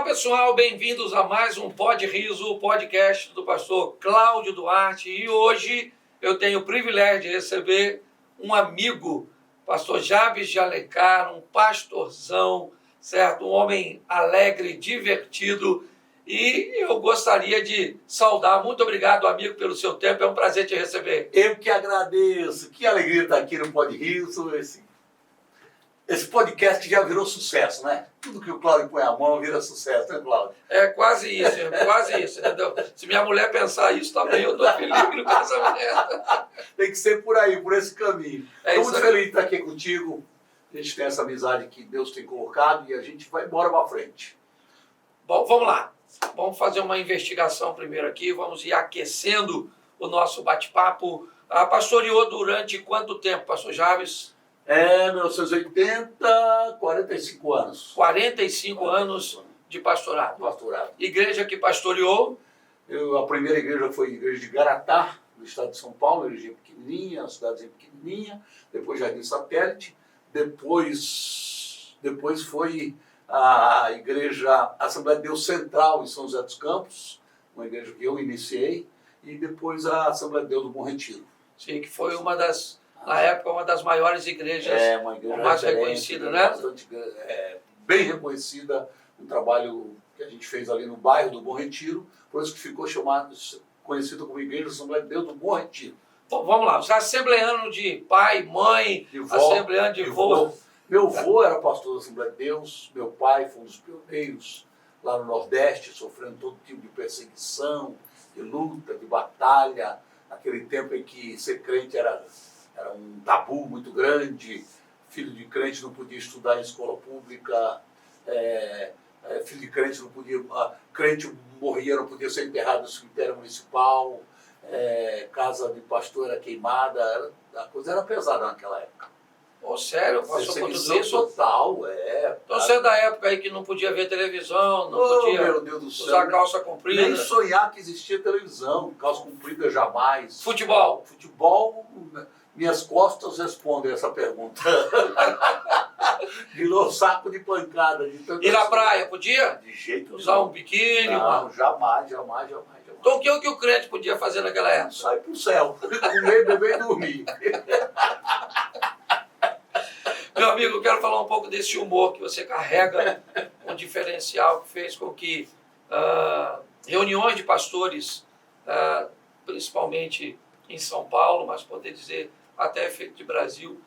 pessoal, bem-vindos a mais um Pod Riso, o podcast do pastor Cláudio Duarte. E hoje eu tenho o privilégio de receber um amigo, pastor Jabes de Alencar, um pastorzão, certo? Um homem alegre, divertido. E eu gostaria de saudar, muito obrigado, amigo, pelo seu tempo, é um prazer te receber. Eu que agradeço, que alegria estar aqui no Pod Riso, esse podcast que já virou sucesso, né? Tudo que o Cláudio põe a mão vira sucesso, né, Cláudio? É quase isso, entendeu? Se minha mulher pensar isso também, eu estou feliz no casamento. Tem que ser por aí, por esse caminho. Estou muito feliz de estar aqui contigo. A gente tem essa amizade que Deus tem colocado e a gente vai embora para frente. Bom, vamos lá. Vamos fazer uma investigação primeiro aqui, vamos ir aquecendo o nosso bate-papo. Pastoreou durante quanto tempo, pastor Jabes? 1980, 45 anos. 45 anos de pastorado. Igreja que pastoreou? A primeira igreja foi a igreja de Garatá, no estado de São Paulo, igreja pequenininha, uma cidadezinha pequenininha, depois Jardim Satélite, depois foi a igreja Assembleia de Deus Central em São José dos Campos, uma igreja que eu iniciei, e depois a Assembleia de Deus do Bom Retiro. Sim, que foi uma das, na época, uma das maiores igrejas, uma igreja mais reconhecida, né? Bastante, bem reconhecida, um trabalho que a gente fez ali no bairro do Bom Retiro, por isso que ficou conhecido como Igreja Assembleia de Deus do Bom Retiro. Bom, vamos lá, você é assembleano de pai, mãe, de vó, assembleano de vô. Meu avô era pastor da Assembleia de Deus, meu pai foi um dos pioneiros lá no Nordeste, sofrendo todo tipo de perseguição, de luta, de batalha, naquele tempo em que ser crente era um tabu muito grande, filho de crente não podia estudar em escola pública, filho de crente não podia, crente morria, não podia ser enterrado no cemitério municipal, casa de pastor era queimada, a coisa era pesada naquela época. Oh, sério? Passou por tudo isso? Total, Então você é da época aí que não podia ver televisão, não podia meu Deus do céu, usar calça comprida? Nem sonhar que existia televisão, calça comprida jamais. Futebol? Futebol, minhas costas respondem essa pergunta. Virou saco de pancada. E na praia, podia? De jeito nenhum. Usar um biquíni? Não, jamais. Então o que o crente podia fazer naquela época? Sai pro céu, comer, beber e dormir. Meu amigo, eu quero falar um pouco desse humor que você carrega, um diferencial que fez com que reuniões de pastores, principalmente em São Paulo, mas poder dizer até efeito de Brasil,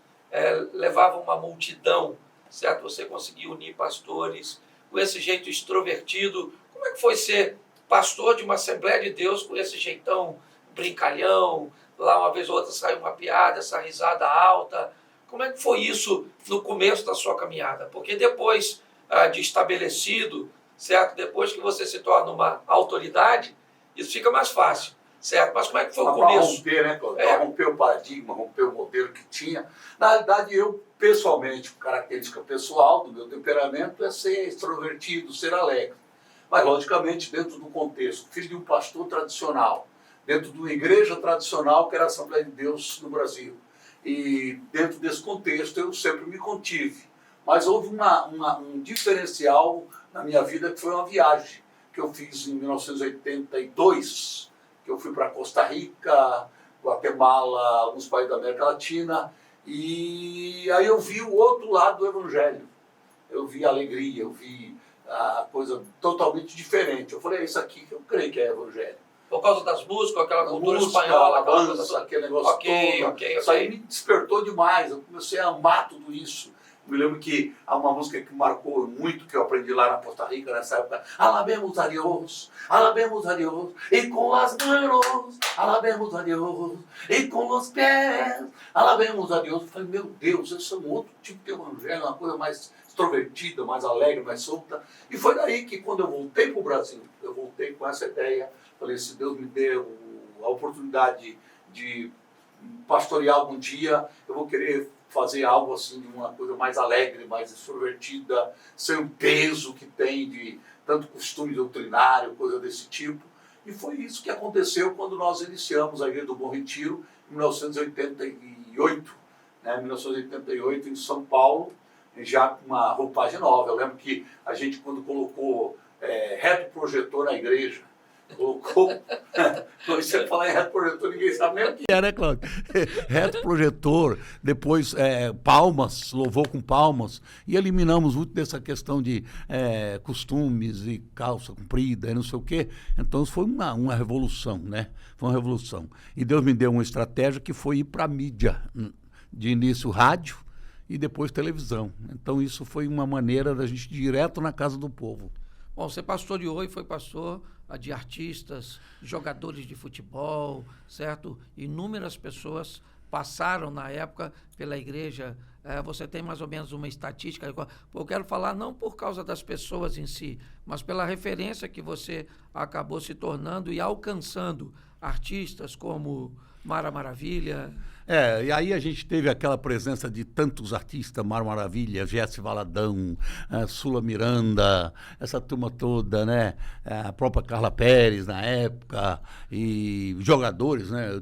levavam uma multidão, certo? Você conseguiu unir pastores com esse jeito extrovertido. Como é que foi ser pastor de uma Assembleia de Deus com esse jeitão brincalhão? Lá uma vez ou outra sai uma piada, essa risada alta. Como é que foi isso no começo da sua caminhada? Porque depois de estabelecido, certo? Depois que você se torna uma autoridade, isso fica mais fácil, certo? Mas como é que foi o começo? Para romper, né, Para romper o paradigma, romper o modelo que tinha. Na realidade, eu, pessoalmente, característica pessoal do meu temperamento é ser extrovertido, ser alegre. Mas, logicamente, dentro do contexto, filho de um pastor tradicional, dentro de uma igreja tradicional que era a Assembleia de Deus no Brasil. E dentro desse contexto eu sempre me contive. Mas houve um diferencial na minha vida que foi uma viagem que eu fiz em 1982, que eu fui para Costa Rica, Guatemala, alguns países da América Latina, e aí eu vi o outro lado do Evangelho. Eu vi a alegria, eu vi a coisa totalmente diferente. Eu falei, é isso aqui que eu creio que é Evangelho. Por causa das músicas, aquela cultura espanhola, aquele negócio todo. Isso aí me despertou demais, eu comecei a amar tudo isso. Me lembro que há uma música que marcou muito, que eu aprendi lá na Costa Rica, nessa época. Alabemos a Dios, e com as manos, alabemos a Dios, e com os pés, alabemos a Dios. Eu falei, meu Deus, esse é um outro tipo de evangelho, uma coisa mais extrovertida, mais alegre, mais solta. E foi daí que, quando eu voltei para o Brasil, eu voltei com essa ideia. Falei, se Deus me deu a oportunidade de pastorear algum dia, eu vou querer fazer algo assim, de uma coisa mais alegre, mais extrovertida, sem o peso que tem de tanto costume doutrinário, coisa desse tipo. E foi isso que aconteceu quando nós iniciamos a Igreja do Bom Retiro, em 1988. Né? Em 1988, em São Paulo, já com uma roupagem nova. Eu lembro que a gente, quando colocou reto projetor na igreja, colocou... Quando você fala em reto projetor, ninguém sabe nem o que né, Cláudio? Reto projetor, depois palmas, louvor com palmas, e eliminamos muito dessa questão de costumes e calça comprida e não sei o quê. Então, isso foi uma revolução, né? Foi uma revolução. E Deus me deu uma estratégia que foi ir para a mídia, de início rádio e depois televisão. Então, isso foi uma maneira da gente ir direto na casa do povo. Bom, você pastoreou e foi pastor de artistas, jogadores de futebol, certo? Inúmeras pessoas passaram na época pela igreja. Você tem mais ou menos uma estatística? Eu quero falar não por causa das pessoas em si, mas pela referência que você acabou se tornando e alcançando artistas como Mara Maravilha. E aí a gente teve aquela presença de tantos artistas, Mara Maravilha, Jesse Valadão, Sula Miranda, essa turma toda, né? A própria Carla Pérez na época, e jogadores, né?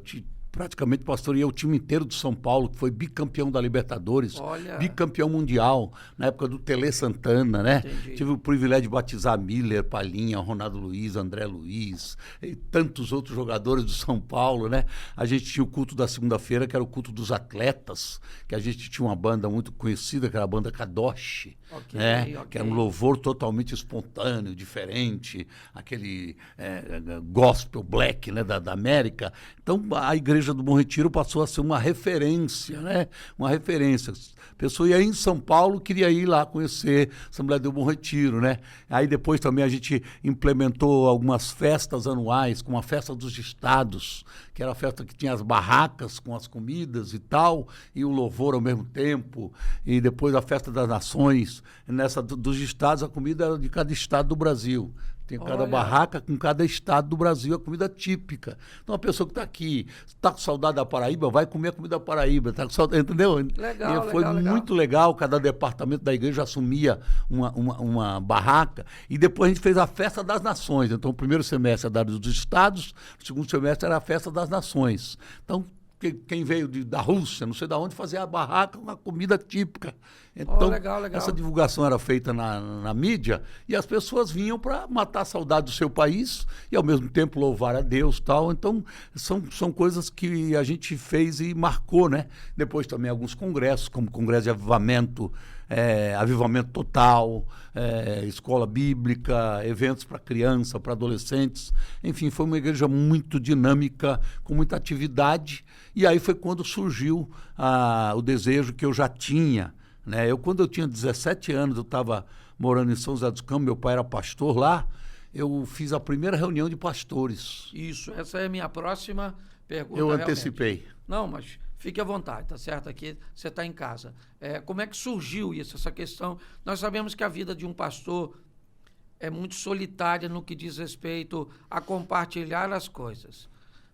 Praticamente pastoreei o time inteiro do São Paulo, que foi bicampeão da Libertadores, bicampeão mundial, na época do Tele Santana, né? Entendi. Tive o privilégio de batizar Miller, Palhinha, Ronaldo Luiz, André Luiz e tantos outros jogadores do São Paulo, né? A gente tinha o culto da segunda-feira, que era o culto dos atletas, que a gente tinha uma banda muito conhecida, que era a banda Kadosh, né? Que era um louvor totalmente espontâneo, diferente, aquele gospel black, né? da América. Então, a Igreja do Bom Retiro passou a ser uma referência, né? Uma referência. A pessoa ia em São Paulo, queria ir lá conhecer a Assembleia do Bom Retiro, né? Aí depois também a gente implementou algumas festas anuais, como a Festa dos Estados, que era a festa que tinha as barracas com as comidas e tal, e o louvor ao mesmo tempo, e depois a Festa das Nações. Nessa dos estados, a comida era de cada estado do Brasil. Tem cada barraca com cada estado do Brasil, a comida típica. Então, a pessoa que está aqui, está com saudade da Paraíba, vai comer a comida da Paraíba, tá com saudade, entendeu? Legal, e foi muito legal, cada departamento da igreja assumia uma barraca, e depois a gente fez a Festa das Nações. Então, o primeiro semestre era dos estados, o segundo semestre era a Festa das Nações. Então, quem veio da Rússia, não sei de onde, fazia a barraca com a comida típica. Então, legal. essa divulgação era feita na mídia, e as pessoas vinham para matar a saudade do seu país e, ao mesmo tempo, louvar a Deus. Tal. Então, são coisas que a gente fez e marcou, né? Depois também alguns congressos, como o Congresso de Avivamento, Avivamento Total, Escola Bíblica, eventos para criança, para adolescentes. Enfim, foi uma igreja muito dinâmica, com muita atividade. E aí foi quando surgiu o desejo que eu já tinha, né? Quando eu tinha 17 anos, eu estava morando em São José dos Campos, meu pai era pastor lá, eu fiz a primeira reunião de pastores. Isso, essa é a minha próxima pergunta. Eu antecipei. Realmente. Não, mas fique à vontade, tá certo? Aqui você está em casa. Como é que surgiu isso, essa questão? Nós sabemos que a vida de um pastor é muito solitária no que diz respeito a compartilhar as coisas,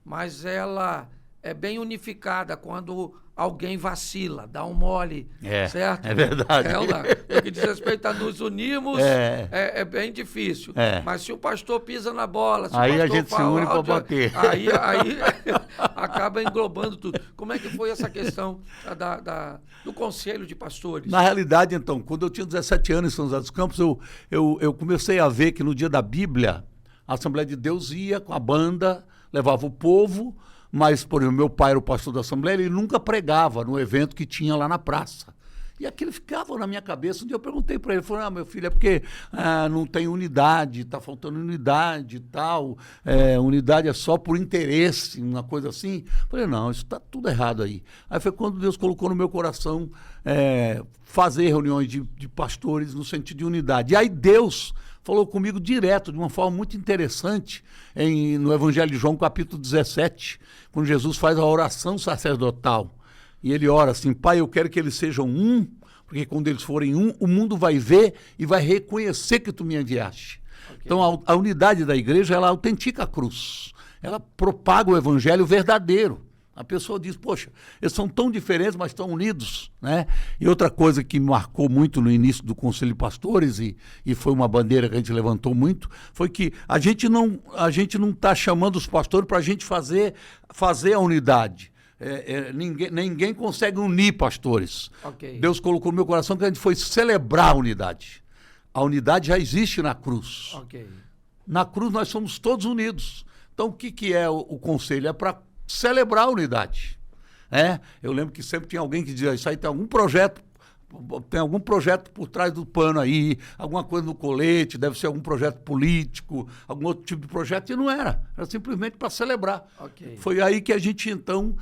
mas ela é bem unificada quando alguém vacila, dá um mole, certo? É verdade. No que diz respeito a nos unirmos, é bem difícil. Mas se o pastor pisa na bola, se aí o pastor a gente se une para bater. Aí acaba englobando tudo. Como é que foi essa questão do conselho de pastores? Na realidade, então, quando eu tinha 17 anos em São José dos Campos, eu comecei a ver que no dia da Bíblia, a Assembleia de Deus ia com a banda, levava o povo. Mas, por exemplo, meu pai era o pastor da Assembleia, ele nunca pregava no evento que tinha lá na praça. E aquilo ficava na minha cabeça. Um dia eu perguntei para ele, falei, meu filho, é porque não tem unidade, está faltando unidade e tal. Unidade é só por interesse, uma coisa assim. Falei, não, isso está tudo errado aí. Aí foi quando Deus colocou no meu coração fazer reuniões de pastores no sentido de unidade. E aí Deus falou comigo direto, de uma forma muito interessante, no Evangelho de João, capítulo 17, quando Jesus faz a oração sacerdotal. E ele ora assim, Pai, eu quero que eles sejam um, porque quando eles forem um, o mundo vai ver e vai reconhecer que tu me enviaste. Okay. Então, a unidade da igreja, ela autentica a cruz. Ela propaga o evangelho verdadeiro. A pessoa diz, poxa, eles são tão diferentes, mas estão unidos, né? E outra coisa que me marcou muito no início do Conselho de Pastores, e foi uma bandeira que a gente levantou muito, foi que a gente não está chamando os pastores para a gente fazer a unidade. ninguém consegue unir pastores. Okay. Deus colocou no meu coração que a gente foi celebrar a unidade. A unidade já existe na cruz. Okay. Na cruz nós somos todos unidos. Então o que é o conselho? É para celebrar a unidade. Eu lembro que sempre tinha alguém que dizia, isso aí tem algum projeto por trás do pano aí, alguma coisa no colete, deve ser algum projeto político, algum outro tipo de projeto, e não era simplesmente para celebrar. Okay. Foi aí que a gente, então,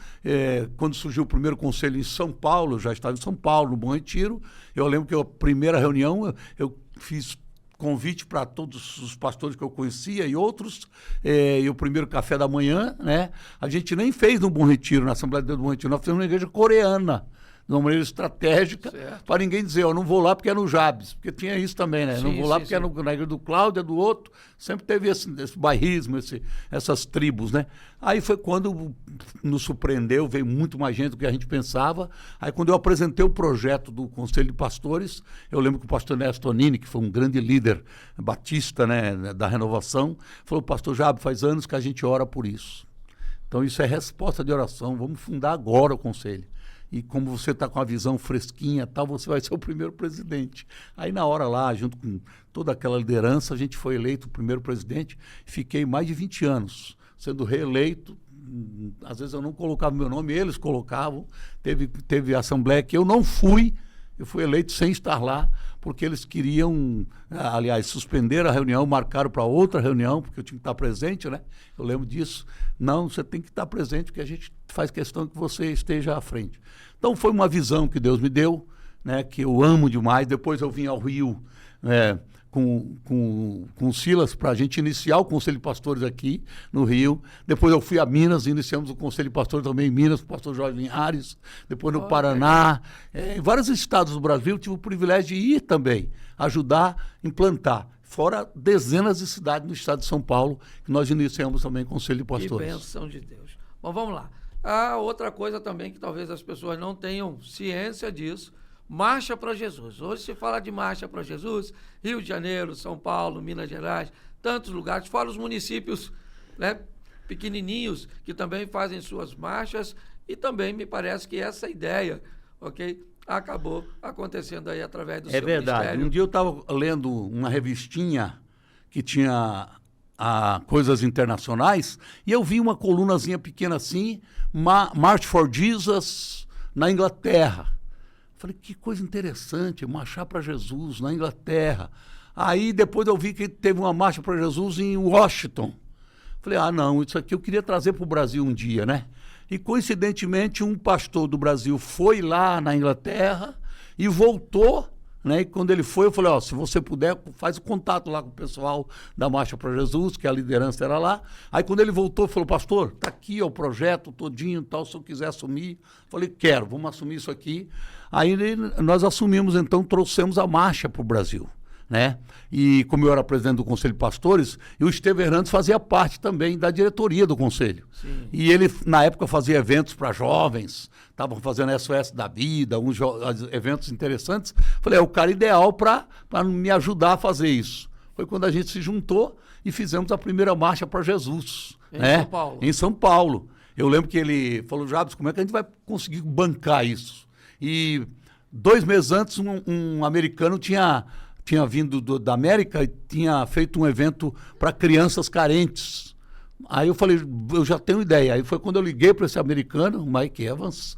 quando surgiu o primeiro conselho em São Paulo, eu já estava em São Paulo, no Bom Retiro, eu lembro que a primeira reunião, eu fiz convite para todos os pastores que eu conhecia e outros, e o primeiro café da manhã, né? A gente nem fez no Bom Retiro, na Assembleia de Deus do Bom Retiro, nós fizemos uma igreja coreana, de uma maneira estratégica, para ninguém dizer, eu não vou lá porque é no Jabes, porque tinha isso também, né? Sim, não vou lá porque é na igreja do Cláudio, é do outro, sempre teve esse bairrismo, essas tribos, né? Aí foi quando nos surpreendeu, veio muito mais gente do que a gente pensava. Aí quando eu apresentei o projeto do Conselho de Pastores, eu lembro que o pastor Ernesto Tonini, que foi um grande líder batista, né, da renovação, falou, pastor Jabes, faz anos que a gente ora por isso. Então isso é resposta de oração, vamos fundar agora o Conselho. E como você está com a visão fresquinha, tal, você vai ser o primeiro presidente. Aí na hora lá, junto com toda aquela liderança, a gente foi eleito o primeiro presidente. Fiquei mais de 20 anos sendo reeleito. Às vezes eu não colocava meu nome, eles colocavam. Teve assembleia que eu não fui. Eu fui eleito sem estar lá, porque eles queriam, aliás, suspender a reunião, marcaram para outra reunião, porque eu tinha que estar presente, né? Eu lembro disso. Não, você tem que estar presente, porque a gente faz questão que você esteja à frente. Então, foi uma visão que Deus me deu, né, que eu amo demais. Depois eu vim ao Rio com o Silas para a gente iniciar o Conselho de Pastores aqui no Rio. Depois eu fui a Minas, iniciamos o Conselho de Pastores também em Minas, com o pastor Jorge Linhares. Depois no Paraná. Em vários estados do Brasil, tive o privilégio de ir também, ajudar, implantar. Fora dezenas de cidades no estado de São Paulo, que nós iniciamos também o Conselho de Pastores. Que bênção de Deus. Bom, vamos lá. Há outra coisa também que talvez as pessoas não tenham ciência disso, Marcha para Jesus. Hoje se fala de Marcha para Jesus, Rio de Janeiro, São Paulo, Minas Gerais, tantos lugares, fora os municípios, né, pequenininhos que também fazem suas marchas, e também me parece que essa ideia, acabou acontecendo aí através do seu verdade. ministério. Um dia eu estava lendo uma revistinha que tinha coisas internacionais, e eu vi uma colunazinha pequena assim, March for Jesus na Inglaterra. Falei, que coisa interessante, marchar para Jesus na Inglaterra. Aí depois eu vi que teve uma marcha para Jesus em Washington. Falei, não, isso aqui eu queria trazer para o Brasil um dia, né? E coincidentemente um pastor do Brasil foi lá na Inglaterra e voltou, né? E quando ele foi, eu falei, se você puder, faz o contato lá com o pessoal da Marcha para Jesus, que a liderança era lá. Aí quando ele voltou, falou, pastor, tá aqui o projeto todinho e tal, se eu quiser assumir. Falei, quero, vamos assumir isso aqui. Aí nós assumimos, então, trouxemos a marcha para o Brasil, né? E como eu era presidente do Conselho de Pastores, e o Estevão Hernandes fazia parte também da diretoria do Conselho. Sim. E ele, na época, fazia eventos para jovens, estavam fazendo SOS da Vida, uns eventos interessantes. Falei, é o cara ideal para me ajudar a fazer isso. Foi quando a gente se juntou e fizemos a primeira marcha para Jesus. São Paulo. Em São Paulo. Eu lembro que ele falou, Jabes, como é que a gente vai conseguir bancar isso? E 2 meses antes, um americano tinha vindo da América e tinha feito um evento para crianças carentes. Aí eu falei, eu já tenho ideia. Aí foi quando eu liguei para esse americano, o Mike Evans,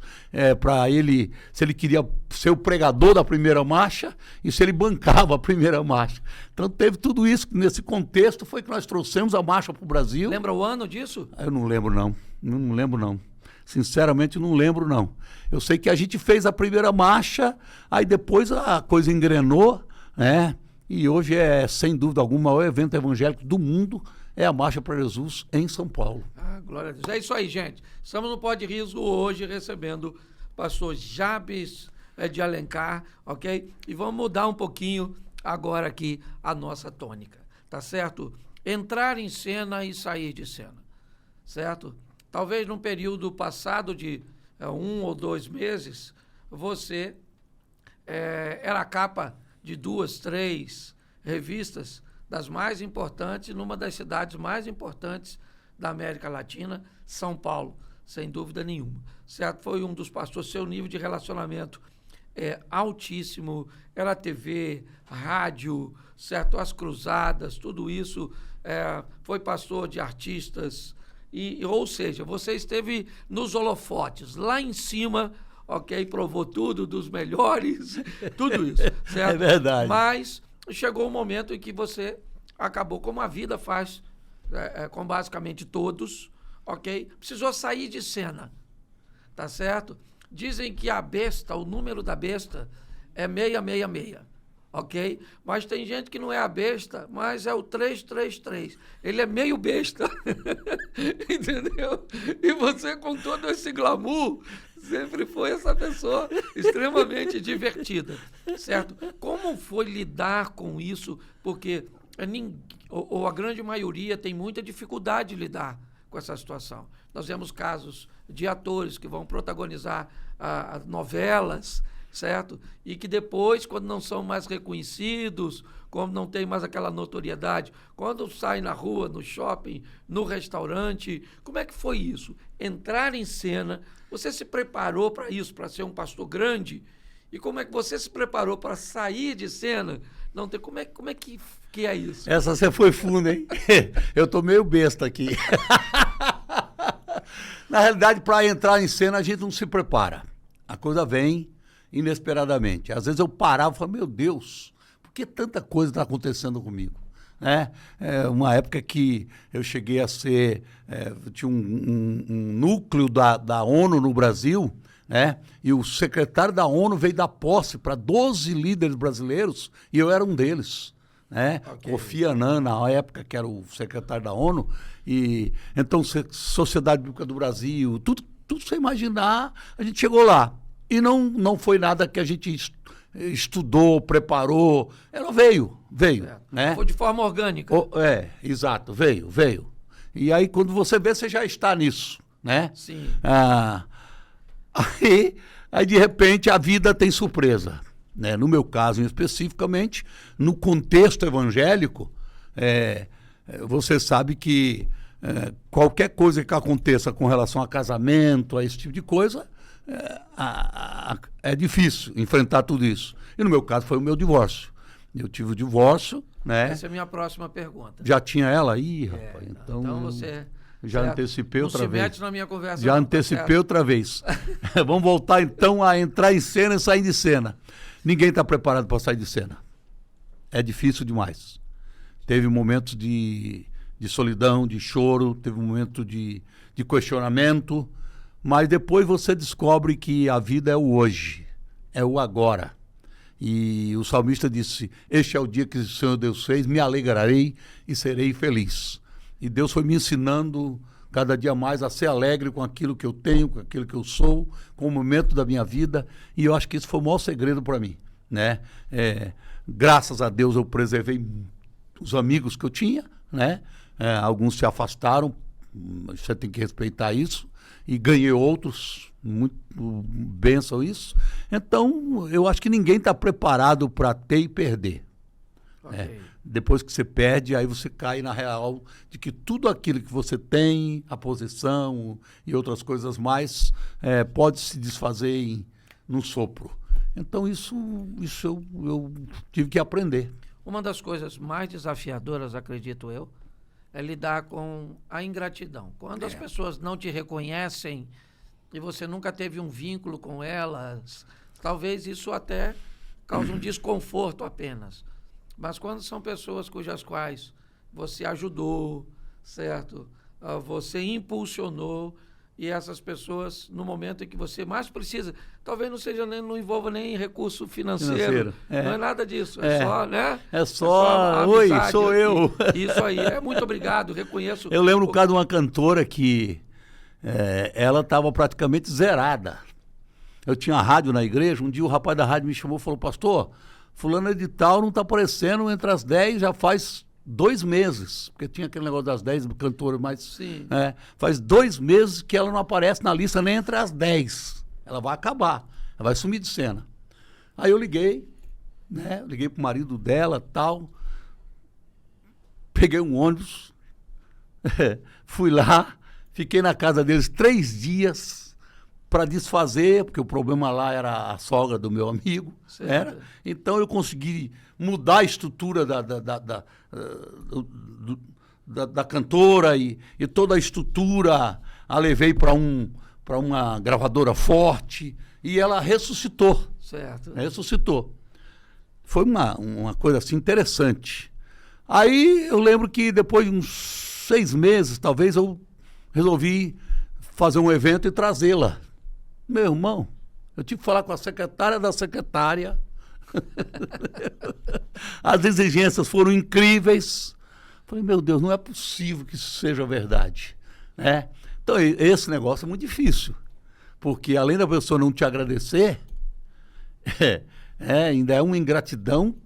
para ele, se ele queria ser o pregador da primeira marcha e se ele bancava a primeira marcha. Então teve tudo isso, nesse contexto foi que nós trouxemos a marcha para o Brasil. Lembra o ano disso? Eu não lembro não. Sinceramente, não lembro, não. Eu sei que a gente fez a primeira marcha, aí depois a coisa engrenou, né? E hoje sem dúvida alguma, o maior evento evangélico do mundo é a Marcha para Jesus em São Paulo. Glória a Deus. É isso aí, gente. Estamos no Pode Riso hoje recebendo o pastor Jabes de Alencar, ok? E vamos mudar um pouquinho agora aqui a nossa tônica, tá certo? Entrar em cena e sair de cena, certo? Talvez num período passado de 1 ou 2 meses, você era a capa de 2, 3 revistas das mais importantes, numa das cidades mais importantes da América Latina, São Paulo. sem dúvida nenhuma, certo? Foi um dos pastores, seu nível de relacionamento é altíssimo, era TV, rádio, certo? As cruzadas, tudo isso, foi pastor de artistas, ou seja, você esteve nos holofotes, lá em cima, ok? Provou tudo dos melhores, tudo isso, certo? É verdade. Mas chegou um momento em que você acabou, como a vida faz com basicamente todos, ok? Precisou sair de cena, tá certo? Dizem que a besta, o número da besta é 666, ok? Mas tem gente que não é a besta, mas é o 333. Ele é meio besta, entendeu? E você, com todo esse glamour, sempre foi essa pessoa extremamente divertida, certo? Como foi lidar com isso? Porque ou a grande maioria tem muita dificuldade de lidar com essa situação. Nós vemos casos de atores que vão protagonizar novelas, certo? E que depois, quando não são mais reconhecidos, quando não tem mais aquela notoriedade, quando saem na rua, no shopping, no restaurante, como é que foi isso? Entrar em cena, você se preparou para isso, para ser um pastor grande? E como é que você se preparou para sair de cena? Não tem, como é que é isso? Essa você foi fundo, hein? Eu tô meio besta aqui. Na realidade, para entrar em cena, a gente não se prepara. A coisa vem inesperadamente. Às vezes eu parava e falava, meu Deus, por que tanta coisa está acontecendo comigo? Né? Uma época que eu cheguei a ser... tinha um núcleo da ONU no Brasil, né? E o secretário da ONU veio dar posse para 12 líderes brasileiros e eu era um deles. Né? Okay. Kofi Annan, na época, que era o secretário da ONU, e então Sociedade Bíblica do Brasil, tudo você imaginar, a gente chegou lá. E não foi nada que a gente estudou, preparou, ela veio, né? Foi de forma orgânica. Exato, veio. E aí, quando você vê, você já está nisso, né? Sim. Aí, de repente, a vida tem surpresa. Né? No meu caso, especificamente, no contexto evangélico, você sabe que qualquer coisa que aconteça com relação a casamento, a esse tipo de coisa, é difícil enfrentar tudo isso. E no meu caso foi o meu divórcio. Eu tive o divórcio, né? Essa é a minha próxima pergunta. Já tinha ela aí, rapaz. Então você... Já antecipei outra vez. Não se mete na minha conversa. Já antecipei outra vez. Vamos voltar então a entrar em cena e sair de cena. Ninguém está preparado para sair de cena. É difícil demais. Teve momentos de solidão, de choro, teve um momento de questionamento, mas depois você descobre que a vida é o hoje, é o agora. E o salmista disse, este é o dia que o Senhor Deus fez, me alegrarei e serei feliz. E Deus foi me ensinando cada dia mais a ser alegre com aquilo que eu tenho, com aquilo que eu sou, com o momento da minha vida. E eu acho que esse foi o maior segredo para mim, né? Graças a Deus eu preservei os amigos que eu tinha, né? Alguns se afastaram, você tem que respeitar isso. E ganhei outros, muito bênção isso. Então, eu acho que ninguém está preparado para ter e perder. Okay. Depois que você perde, aí você cai na real de que tudo aquilo que você tem, a posição e outras coisas mais, pode se desfazer num sopro. Então, isso eu tive que aprender. Uma das coisas mais desafiadoras, acredito eu, é lidar com a ingratidão. Quando as pessoas não te reconhecem e você nunca teve um vínculo com elas, talvez isso até cause um desconforto apenas. Mas quando são pessoas cujas quais você ajudou, certo? Você impulsionou, e essas pessoas, no momento em que você mais precisa, talvez não envolva nem recurso financeiro. Não é nada disso, só, né? É só oi, sou eu. Isso aí, muito obrigado, reconheço. Eu lembro o caso de uma cantora que ela estava praticamente zerada. Eu tinha rádio na igreja, um dia o rapaz da rádio me chamou e falou, pastor, fulano de tal não está aparecendo entre as 10, já faz 2 meses, porque tinha aquele negócio das 10 cantoras, mas Sim. Faz 2 meses que ela não aparece na lista nem entre as 10. Ela vai acabar, ela vai sumir de cena. Aí eu liguei, né? Liguei pro marido dela, tal. Peguei um ônibus, fui lá, Fiquei na casa deles 3 dias para desfazer, porque o problema lá era a sogra do meu amigo. Era. Então eu consegui mudar a estrutura da cantora e toda a estrutura a levei para uma gravadora forte e ela ressuscitou. Certo. Ressuscitou. Foi uma coisa assim interessante. Aí eu lembro que depois de uns 6 meses, talvez, eu resolvi fazer um evento e trazê-la. Meu irmão, eu tive que falar com a secretária da secretária. As exigências foram incríveis. Falei, meu Deus, não é possível que isso seja verdade, né? Então, esse negócio é muito difícil, porque além da pessoa não te agradecer, ainda é uma ingratidão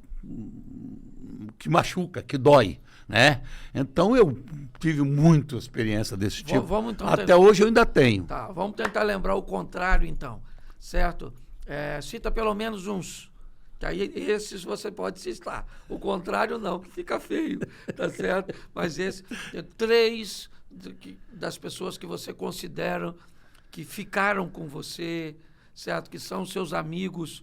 que machuca, que dói, né? Então, eu tive muita experiência desse tipo. Vamos, então, até hoje eu ainda tenho. Tá, vamos tentar lembrar o contrário, então, certo? Cita pelo menos uns, que aí esses você pode citar. O contrário não, que fica feio, tá certo? Mas 3 das pessoas que você considera que ficaram com você, certo? Que são seus amigos,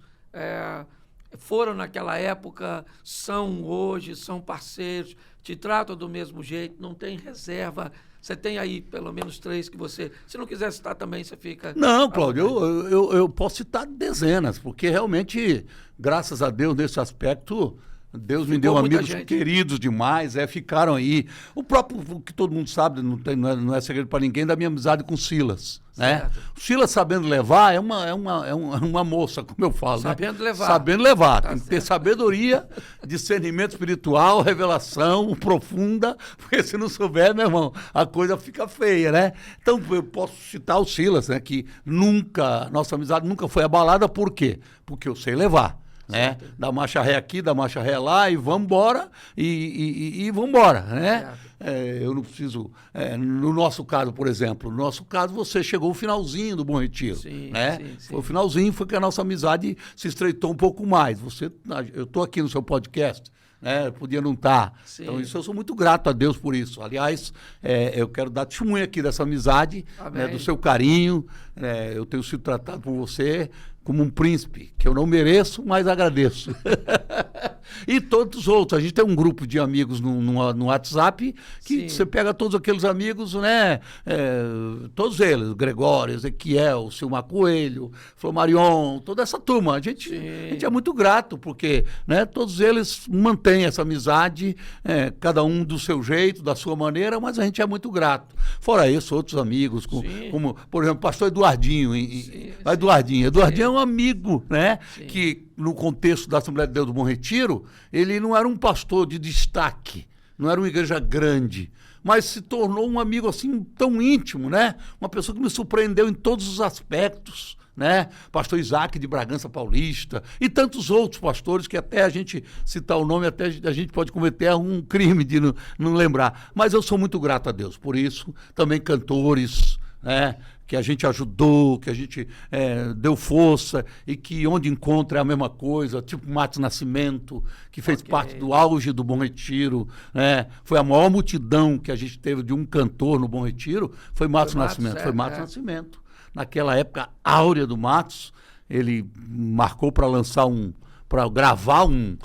foram naquela época, são hoje, são parceiros, te tratam do mesmo jeito, não tem reserva. Você tem aí pelo menos 3 que você... Se não quiser citar também, você fica... Não, Cláudio, eu posso citar dezenas, porque realmente, graças a Deus, nesse aspecto, Deus me deu amigos queridos demais, ficaram aí. O próprio, que todo mundo sabe, não é segredo para ninguém, da minha amizade com o Silas. Né? O Silas sabendo levar é uma moça, como eu falo. Sabendo levar. Sabendo levar. Tá, tem que ter sabedoria, discernimento espiritual, revelação profunda, porque se não souber, meu irmão, a coisa fica feia, né? Então, eu posso citar o Silas, né? Que nossa amizade nunca foi abalada, por quê? Porque eu sei levar. Né? Dá marcha ré aqui, dá marcha ré lá e vamos embora e vamos embora, né? Eu não preciso... no nosso caso, por exemplo, no nosso caso você chegou o finalzinho do Bom Retiro, né? Sim. Foi o finalzinho, foi que a nossa amizade se estreitou um pouco mais. Eu estou aqui no seu podcast, né? Podia não estar. Então, isso eu sou muito grato a Deus por isso. Aliás, eu quero dar testemunho aqui dessa amizade, né? Do seu carinho. Eu tenho sido tratado por você como um príncipe, que eu não mereço, mas agradeço. E todos os outros. A gente tem um grupo de amigos no WhatsApp, que você pega todos aqueles amigos, né? Todos eles, Gregório, Ezequiel, Silmar Coelho, Flomarion, toda essa turma. A gente é muito grato, porque, né, todos eles mantêm essa amizade, cada um do seu jeito, da sua maneira, mas a gente é muito grato. Fora isso, outros amigos, como, por exemplo, o pastor Eduardinho. Eduardinho é um amigo, né? Que no contexto da Assembleia de Deus do Bom Retiro, ele não era um pastor de destaque, não era uma igreja grande, mas se tornou um amigo assim tão íntimo, né? Uma pessoa que me surpreendeu em todos os aspectos, né? Pastor Isaac de Bragança Paulista e tantos outros pastores que até a gente citar o nome, até a gente pode cometer um crime de não lembrar. Mas eu sou muito grato a Deus por isso. Também cantores, né? Que a gente ajudou, que a gente deu força e que onde encontra é a mesma coisa, tipo Matos Nascimento, que fez parte do auge do Bom Retiro, né? Foi a maior multidão que a gente teve de um cantor no Bom Retiro, foi Matos Nascimento. Foi Matos Nascimento. Naquela época áurea do Matos, ele marcou para lançar para gravar um,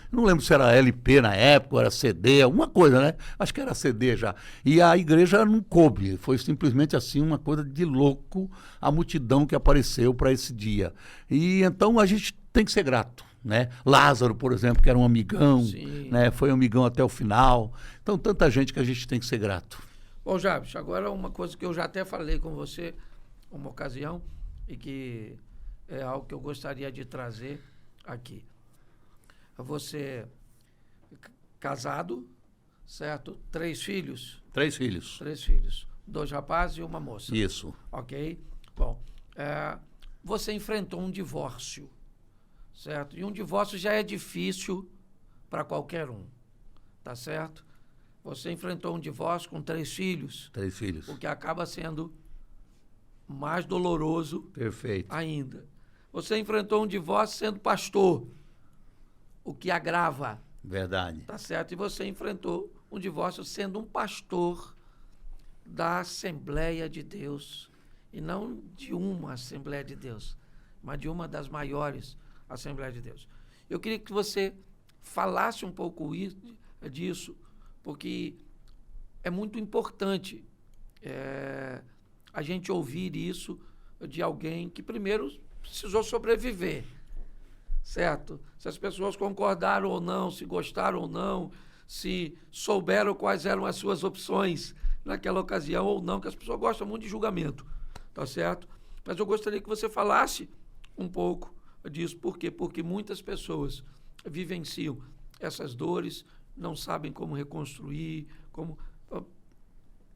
não lembro se era LP na época, ou era CD, alguma coisa, né? Acho que era CD já. E a igreja não coube, foi simplesmente assim uma coisa de louco a multidão que apareceu para esse dia. E então a gente tem que ser grato, né? Lázaro, por exemplo, que era um amigão, né? Foi um amigão até o final. Então tanta gente que a gente tem que ser grato. Bom, Jabes, agora uma coisa que eu já até falei com você uma ocasião e que é algo que eu gostaria de trazer aqui. Você casado, certo? 3 filhos? 3 filhos. 3 filhos. 2 rapazes e uma moça. Isso. Ok? Bom, você enfrentou um divórcio, certo? E um divórcio já é difícil para qualquer um, tá certo? Você enfrentou um divórcio com 3 filhos. 3 filhos. O que acaba sendo mais doloroso. Perfeito. Ainda. Você enfrentou um divórcio sendo pastor, o que agrava. Verdade. Tá certo? E você enfrentou um divórcio sendo um pastor da Assembleia de Deus, e não de uma Assembleia de Deus, mas de uma das maiores Assembleias de Deus. Eu queria que você falasse um pouco disso, porque é muito importante a gente ouvir isso de alguém que primeiro precisou sobreviver, certo? Se as pessoas concordaram ou não, se gostaram ou não, se souberam quais eram as suas opções naquela ocasião ou não, que as pessoas gostam muito de julgamento, tá certo? Mas eu gostaria que você falasse um pouco disso. Por quê? Porque muitas pessoas vivenciam essas dores, não sabem como reconstruir, como...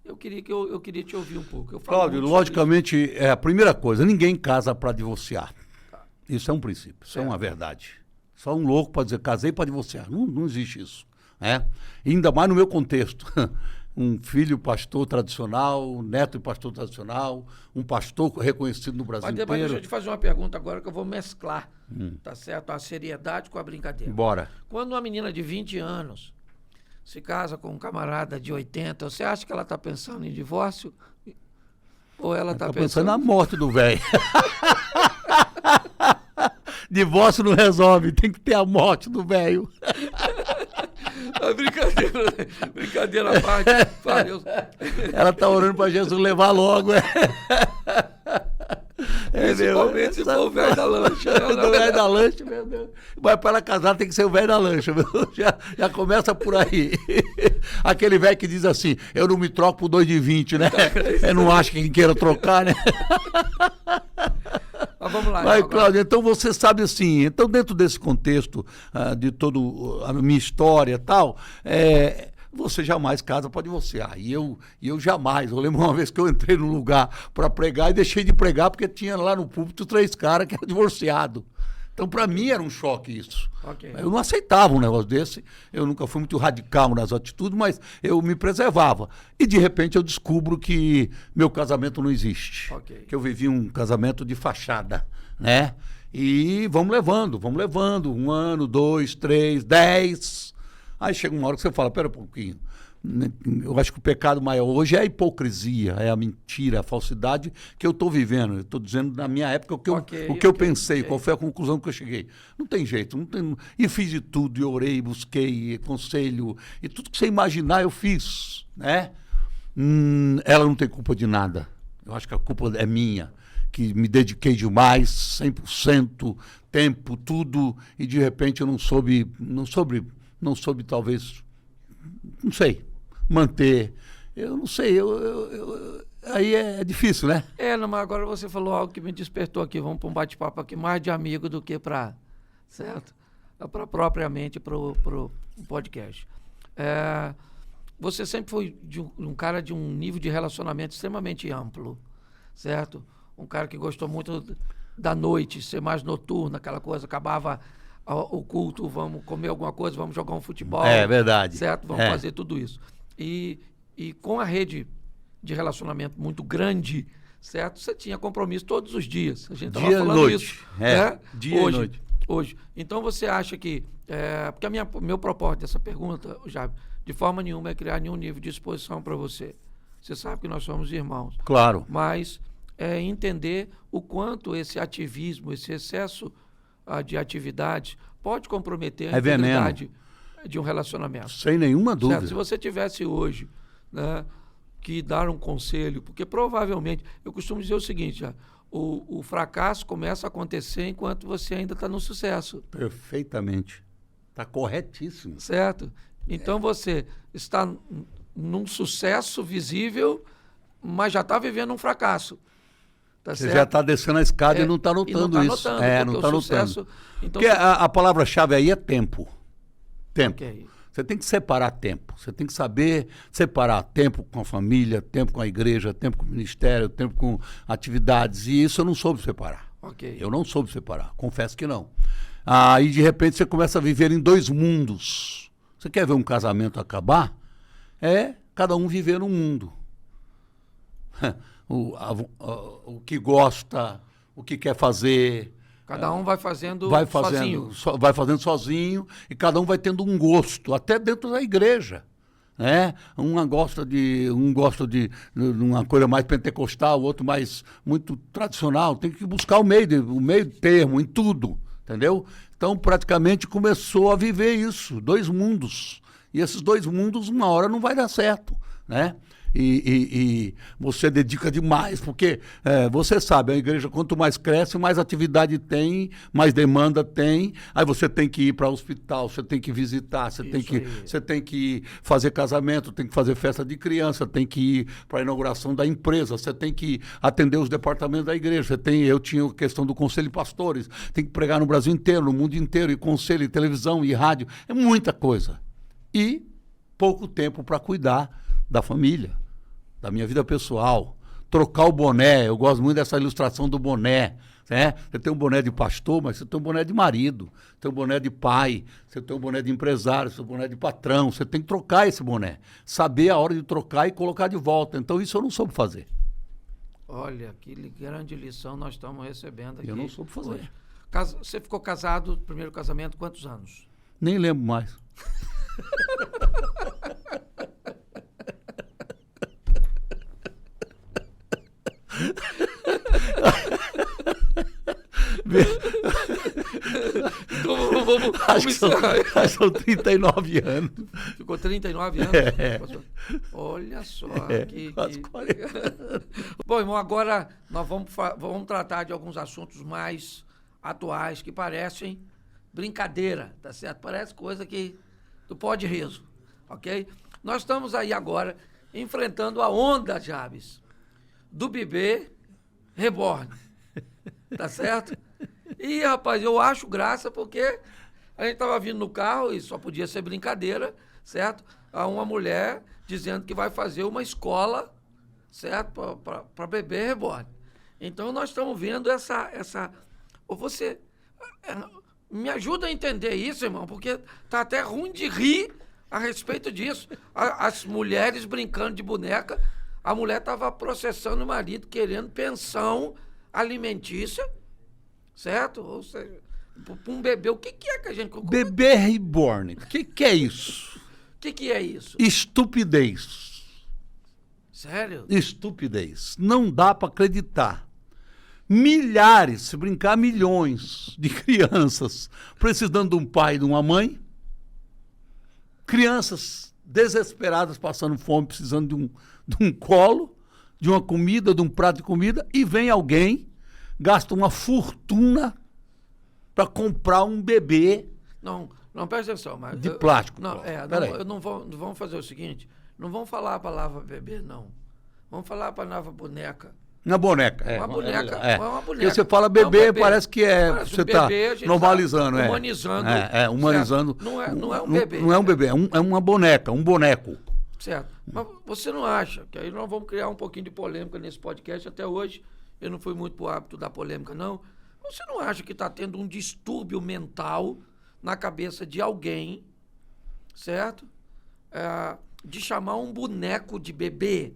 Eu queria te ouvir um pouco. Cláudio, logicamente, é a primeira coisa, ninguém casa para divorciar. Isso é um princípio, isso é uma verdade. Só um louco pode dizer, casei para divorciar. Não existe isso. Né? Ainda mais no meu contexto. Um filho pastor tradicional, neto de pastor tradicional, um pastor reconhecido no Brasil inteiro. Mas deixa eu te fazer uma pergunta agora que eu vou mesclar, tá certo? A seriedade com a brincadeira. Bora. Quando uma menina de 20 anos se casa com um camarada de 80, você acha que ela está pensando em divórcio? Ou ela está pensando na morte do velho? Divórcio não resolve, tem que ter a morte do velho. Brincadeira à parte. Ela está orando para Jesus levar logo. Principalmente se for o velho da lancha. O velho da lancha, meu Deus. Mas para ela casar tem que ser o velho da lancha. Já começa por aí. Aquele velho que diz assim, eu não me troco por 2 de 20, né? Eu não acho que quem queira trocar, né? Mas vamos lá. Mas, Cláudio, então você sabe assim, então dentro desse contexto de toda a minha história e tal, você jamais casa para divorciar. E eu jamais. Eu lembro uma vez que eu entrei num lugar para pregar e deixei de pregar porque tinha lá no púlpito 3 caras que eram divorciados. Então, para mim, era um choque isso. Okay. Eu não aceitava um negócio desse. Eu nunca fui muito radical nas atitudes, mas eu me preservava. E, de repente, eu descubro que meu casamento não existe. Okay. Que eu vivi um casamento de fachada, né? E vamos levando. 1 ano, 2, 3, 10... Aí chega uma hora que você fala, pera um pouquinho, eu acho que o pecado maior hoje é a hipocrisia, é a mentira, a falsidade que eu estou vivendo. Eu estou dizendo na minha época o que eu pensei, qual foi a conclusão que eu cheguei. Não tem jeito, não tem, e fiz de tudo, e orei, busquei, conselho, e tudo que você imaginar eu fiz, né? Ela não tem culpa de nada, eu acho que a culpa é minha, que me dediquei demais, 100%, tempo, tudo, e de repente eu não soube talvez, não sei, manter. Eu não sei, aí é difícil, né? Não, mas agora você falou algo que me despertou aqui. Vamos para um bate-papo aqui mais de amigo do que para, certo? Para propriamente para o podcast. Você sempre foi um cara de um nível de relacionamento extremamente amplo, certo? Um cara que gostou muito da noite, ser mais noturno, aquela coisa, acabava o culto, vamos comer alguma coisa, vamos jogar um futebol. É verdade. Certo? Vamos fazer tudo isso. E com a rede de relacionamento muito grande, certo? Você tinha compromisso todos os dias. A gente estava falando isso. Dia e noite. Hoje. Então você acha que... porque meu propósito dessa pergunta, já de forma nenhuma é criar nenhum nível de exposição para você. Você sabe que nós somos irmãos. Claro. Mas é entender o quanto esse ativismo, esse excesso de atividades pode comprometer a integridade de um relacionamento. Sem nenhuma dúvida. Certo? Se você tivesse hoje, né, que dar um conselho, porque provavelmente, eu costumo dizer o seguinte, o fracasso começa a acontecer enquanto você ainda está no sucesso. Perfeitamente. Está corretíssimo. Certo? Então você está num sucesso visível, mas já está vivendo um fracasso. Tá você certo? já está descendo a escada e não está notando isso. Não está notando. Então, porque a palavra-chave aí é tempo. Tempo. Okay. Você tem que separar tempo. Você tem que saber separar tempo com a família, tempo com a igreja, tempo com o ministério, tempo com atividades. E isso eu não soube separar. Okay. Eu não soube separar. Confesso que não. Aí, de repente, você começa a viver em 2 mundos. Você quer ver um casamento acabar? Cada um viver num mundo. O que gosta, o que quer fazer. Cada um vai fazendo sozinho. Vai fazendo sozinho e cada um vai tendo um gosto, até dentro da igreja. né? Um gosta de uma coisa mais pentecostal, o outro mais muito tradicional. Tem que buscar o meio termo em tudo, entendeu? Então, praticamente começou a viver isso, 2 mundos. E esses 2 mundos, uma hora não vai dar certo, né? E você dedica demais, porque você sabe, a igreja, quanto mais cresce, mais atividade tem, mais demanda tem. Aí você tem que ir para o hospital, você tem que visitar, você tem que fazer casamento, tem que fazer festa de criança, tem que ir para a inauguração da empresa, você tem que atender os departamentos da igreja. Eu tinha a questão do conselho de pastores, tem que pregar no Brasil inteiro, no mundo inteiro, e conselho, e televisão, e rádio, é muita coisa. E pouco tempo para cuidar da família, da minha vida pessoal, trocar o boné. Eu gosto muito dessa ilustração do boné, né? Você tem um boné de pastor, mas você tem um boné de marido, você tem um boné de pai, você tem um boné de empresário, você tem um boné de patrão. Você tem que trocar esse boné, saber a hora de trocar e colocar de volta. Então isso eu não soube fazer. Olha, que grande lição nós estamos recebendo aqui. Eu não soube fazer. Hoje. Você ficou casado, primeiro casamento, quantos anos? Nem lembro mais. Acho que são 39 anos. Ficou 39 anos? Olha só. Quase 40. Bom, irmão, agora nós vamos tratar de alguns assuntos mais atuais que parecem brincadeira, tá certo? Parece coisa que do pó de riso, ok? Nós estamos aí agora enfrentando a onda, Jabes, do bebê reborn, tá certo? E, rapaz, eu acho graça porque a gente estava vindo no carro e só podia ser brincadeira, certo? A uma mulher dizendo que vai fazer uma escola, certo? Para bebê reborn. Então, nós estamos vendo essa... Você me ajuda a entender isso, irmão, porque tá até ruim de rir a respeito disso. As mulheres brincando de boneca, a mulher estava processando o marido, querendo pensão alimentícia, certo? Ou seja, para um bebê, o que é que a gente... Bebê reborn, o que é isso? O que é isso? Estupidez. Sério? Estupidez. Não dá para acreditar. Milhares, se brincar, milhões de crianças precisando de um pai e de uma mãe. Crianças desesperadas, passando fome, precisando de um colo, de uma comida, de um prato de comida. E vem alguém, gasta uma fortuna para comprar um bebê. Não, presta atenção. Mas de plástico. Não vamos fazer o seguinte, não vamos falar a palavra bebê, não. Vamos falar a palavra boneca. Uma boneca, uma boneca. Uma boneca. Porque você fala bebê, parece que você está normalizando. Humanizando. Humanizando. Não é um bebê. Não é um bebê, é uma boneca, um boneco. Certo. Mas você não acha, que aí nós vamos criar um pouquinho de polêmica nesse podcast, até hoje eu não fui muito pro hábito da polêmica, não. Você não acha que está tendo um distúrbio mental na cabeça de alguém, certo? De chamar um boneco de bebê?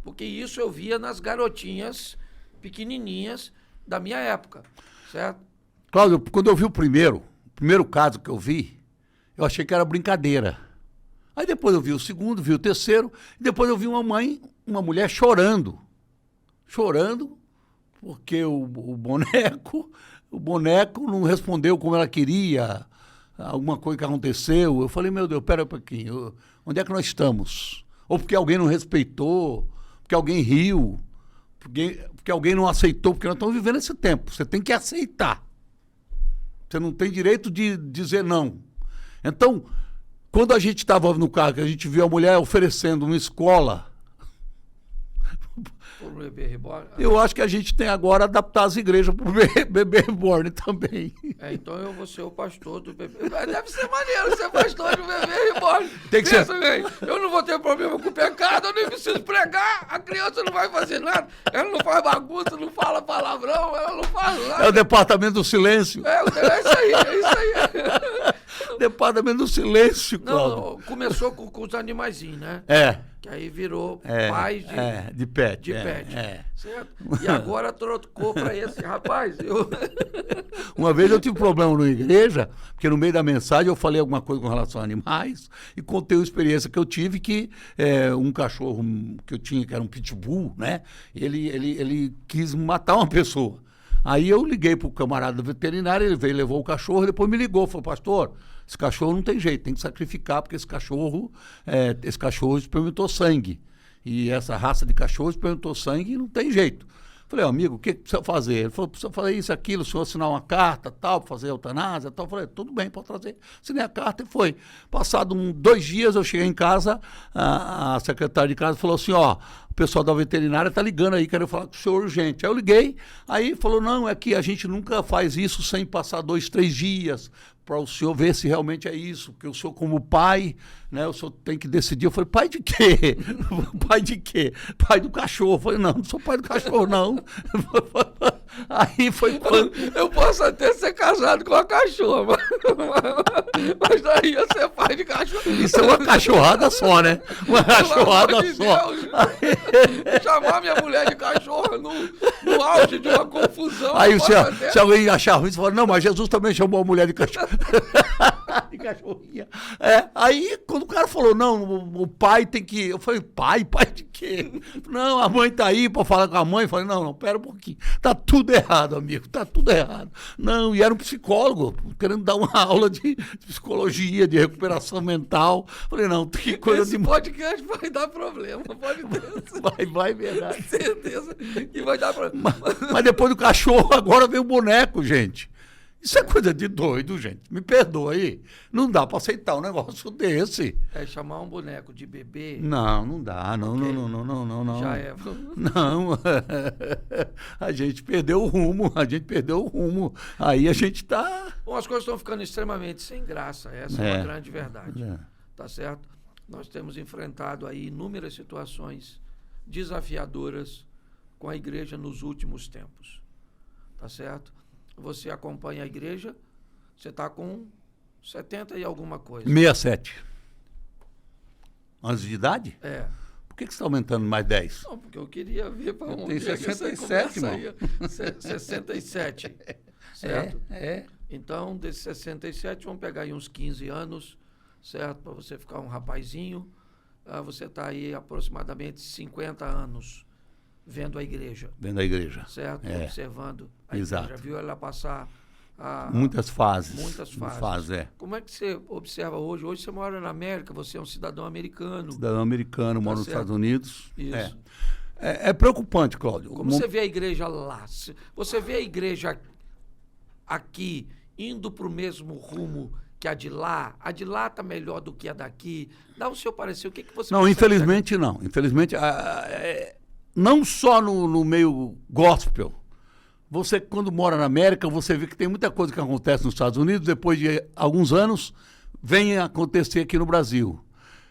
Porque isso eu via nas garotinhas pequenininhas da minha época, certo? Cláudio, quando eu vi o primeiro caso que eu vi, eu achei que era brincadeira. Aí depois eu vi o segundo, vi o terceiro, e depois eu vi uma mulher chorando porque o boneco não respondeu como ela queria, alguma coisa que aconteceu. Eu falei, meu Deus, pera um pouquinho, onde é que nós estamos? Ou porque alguém não respeitou, porque alguém riu, porque alguém não aceitou, porque nós estamos vivendo esse tempo. Você tem que aceitar. Você não tem direito de dizer não. Então, quando a gente estava no carro, que a gente viu a mulher oferecendo uma escola... Por bebê reborn? Eu acho que a gente tem agora adaptar as igrejas para o bebê reborn também. Então eu vou ser o pastor do bebê. Deve ser maneiro ser pastor do bebê reborn. Tem que ser. Bem, eu não vou ter problema com o pecado, eu nem preciso pregar. A criança não vai fazer nada. Ela não faz bagunça, não fala palavrão, ela não faz nada. É o departamento do silêncio. É isso aí. Departamento do silêncio, Cláudio. Não, começou com os animaizinhos, né? Que aí virou pais de pet. De pet. Certo? E agora trocou para esse rapaz. Uma vez eu tive problema na igreja, porque no meio da mensagem eu falei alguma coisa com relação a animais e contei uma experiência que eu tive que um cachorro que eu tinha, que era um pitbull, né? Ele quis matar uma pessoa. Aí eu liguei para o camarada veterinário, ele veio, levou o cachorro, depois me ligou, falou, pastor, esse cachorro não tem jeito, tem que sacrificar, porque esse cachorro experimentou sangue. E essa raça de cachorro experimentou sangue e não tem jeito. Falei, amigo, o que precisa fazer? Ele falou, precisa fazer isso, aquilo, o senhor assinar uma carta, tal, para fazer eutanásia, tal. Eu falei, tudo bem, pode trazer. Assinei a carta e foi. Passado 2 dias, eu cheguei em casa, a secretária de casa falou assim, ó, o pessoal da veterinária tá ligando aí, quero falar com o senhor urgente. Aí eu liguei, aí falou, não, é que a gente nunca faz isso sem passar 2, 3 dias, para o senhor ver se realmente é isso, porque o senhor como pai, né, o senhor tem que decidir. Eu falei, pai de quê? Pai de quê? Pai do cachorro. Eu falei, não sou pai do cachorro, não. Aí foi quando... Eu posso até ser casado com a cachorra, mas daí eu ser pai de cachorro. Isso é uma cachorrada só, né? Uma cachorrada só. Chamar minha mulher de cachorra no auge de uma confusão. Aí se alguém achar ruim, você fala, não, mas Jesus também chamou a mulher de cachorro. De cachorrinha. Aí, quando o cara falou, não, o pai tem que... Eu falei, pai de quê? Não, a mãe tá aí pra falar com a mãe. Eu falei, não, pera um pouquinho. Tá tudo errado, amigo, tá tudo errado. Não, e era um psicólogo, querendo dar uma aula de psicologia, de recuperação mental. Eu falei, não, que coisa esse podcast vai dar problema, pode ter. Vai, verdade. Certeza que vai dar problema. Mas depois do cachorro, agora vem o boneco, gente. Isso é coisa de doido, gente. Me perdoa aí. Não dá para aceitar um negócio desse. Chamar um boneco de bebê... Não dá. Não. Já é. Não. A gente perdeu o rumo. Aí a gente tá... Bom, as coisas estão ficando extremamente sem graça. Essa é uma grande verdade. Tá certo? Nós temos enfrentado aí inúmeras situações desafiadoras com a igreja nos últimos tempos. Tá certo? Você acompanha a igreja, você está com 70 e alguma coisa. 67. Anos de idade? Por que você está aumentando mais 10? Não, porque eu queria ver para onde tem 67, irmão. 67, certo? Então, desses 67, vamos pegar aí uns 15 anos, certo? Para você ficar um rapazinho. Você está aí aproximadamente 50 anos vendo a igreja. Certo? Observando a igreja. Viu ela passar muitas fases. Como é que você observa hoje? Hoje você mora na América, você é um cidadão americano. Mora nos Estados Unidos. Isso. É preocupante, Cláudio. Como você vê a igreja lá? Você vê a igreja aqui indo para o mesmo rumo que a de lá? A de lá está melhor do que a daqui? Dá o seu parecer. O que você... Não, infelizmente não. Infelizmente... Não só no meio gospel. Você, quando mora na América, você vê que tem muita coisa que acontece nos Estados Unidos, depois de alguns anos, vem acontecer aqui no Brasil.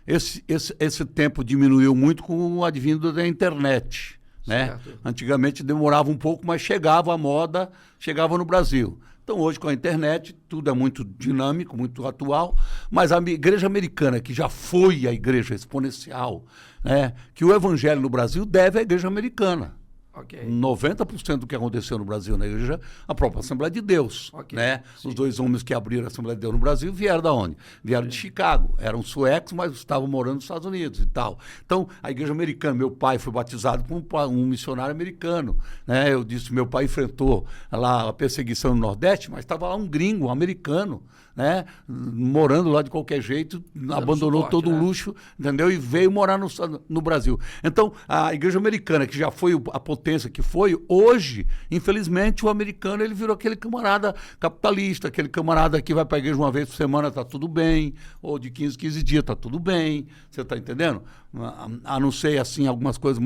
Esse tempo diminuiu muito com o advindo da internet. Né? Antigamente demorava um pouco, mas chegava a moda, chegava no Brasil. Então, hoje, com a internet, tudo é muito dinâmico, muito atual, mas a igreja americana, que já foi a igreja exponencial, né, que o evangelho no Brasil deve à igreja americana. 90% do que aconteceu no Brasil na igreja, a própria Assembleia de Deus. Né? Os 2 homens que abriram a Assembleia de Deus no Brasil vieram da onde? Vieram de Chicago. Eram suecos, mas estavam morando nos Estados Unidos e tal. Então, a igreja americana, meu pai foi batizado por um missionário americano. Né? Eu disse, meu pai enfrentou lá a perseguição no Nordeste, mas estava lá um gringo, um americano, né? Morando lá de qualquer jeito, abandonou todo o luxo, entendeu? E veio morar no Brasil. Então, a igreja americana, que já foi a potência que foi, hoje, infelizmente, o americano ele virou aquele camarada capitalista, aquele camarada que vai para a igreja uma vez por semana, tá tudo bem, ou de 15 dias, tá tudo bem, você está entendendo? A não ser, assim, algumas coisas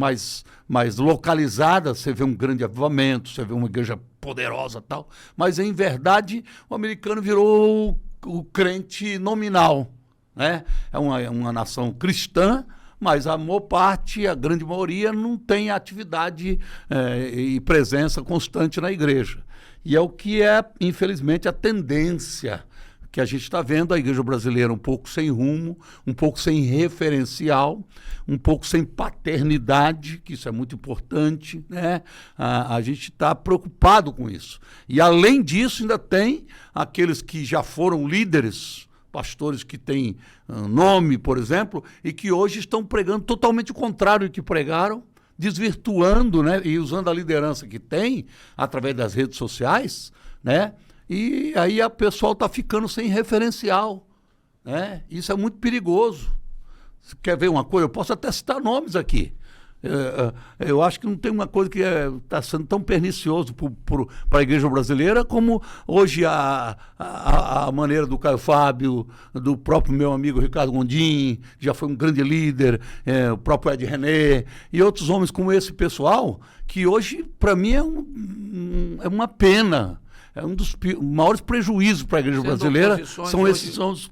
mais localizadas, você vê um grande avivamento, você vê uma igreja poderosa e tal, mas, em verdade, o americano virou o crente nominal, né? É uma nação cristã, mas a maior parte, a grande maioria, não tem atividade e presença constante na igreja. E é o que é, infelizmente, a tendência que a gente está vendo a igreja brasileira um pouco sem rumo, um pouco sem referencial, um pouco sem paternidade, que isso é muito importante, né? A gente está preocupado com isso. E, além disso, ainda tem aqueles que já foram líderes, pastores que têm nome, por exemplo, e que hoje estão pregando totalmente o contrário do que pregaram, desvirtuando, né? E usando a liderança que tem, através das redes sociais, né? E aí a pessoal está ficando sem referencial, né? Isso é muito perigoso. Você quer ver uma coisa? Eu posso até citar nomes aqui. Eu acho que não tem uma coisa que está sendo tão pernicioso para a igreja brasileira como hoje a maneira do Caio Fábio, do próprio meu amigo Ricardo Gondim, que já foi um grande líder, o próprio Ed René, e outros homens como esse pessoal, que hoje, para mim, é uma pena. É um dos maiores prejuízos para a igreja brasileira, são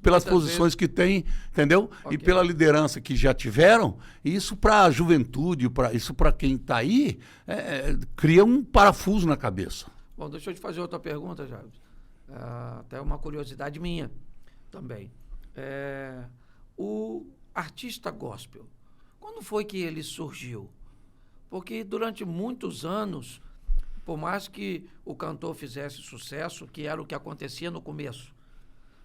pelas posições que tem, entendeu? Okay. E pela liderança que já tiveram. E isso para a juventude, isso para quem está aí, cria um parafuso na cabeça. Bom, deixa eu te fazer outra pergunta, Jair. Até uma curiosidade minha também. O artista gospel, quando foi que ele surgiu? Porque durante muitos anos, por mais que o cantor fizesse sucesso, que era o que acontecia no começo.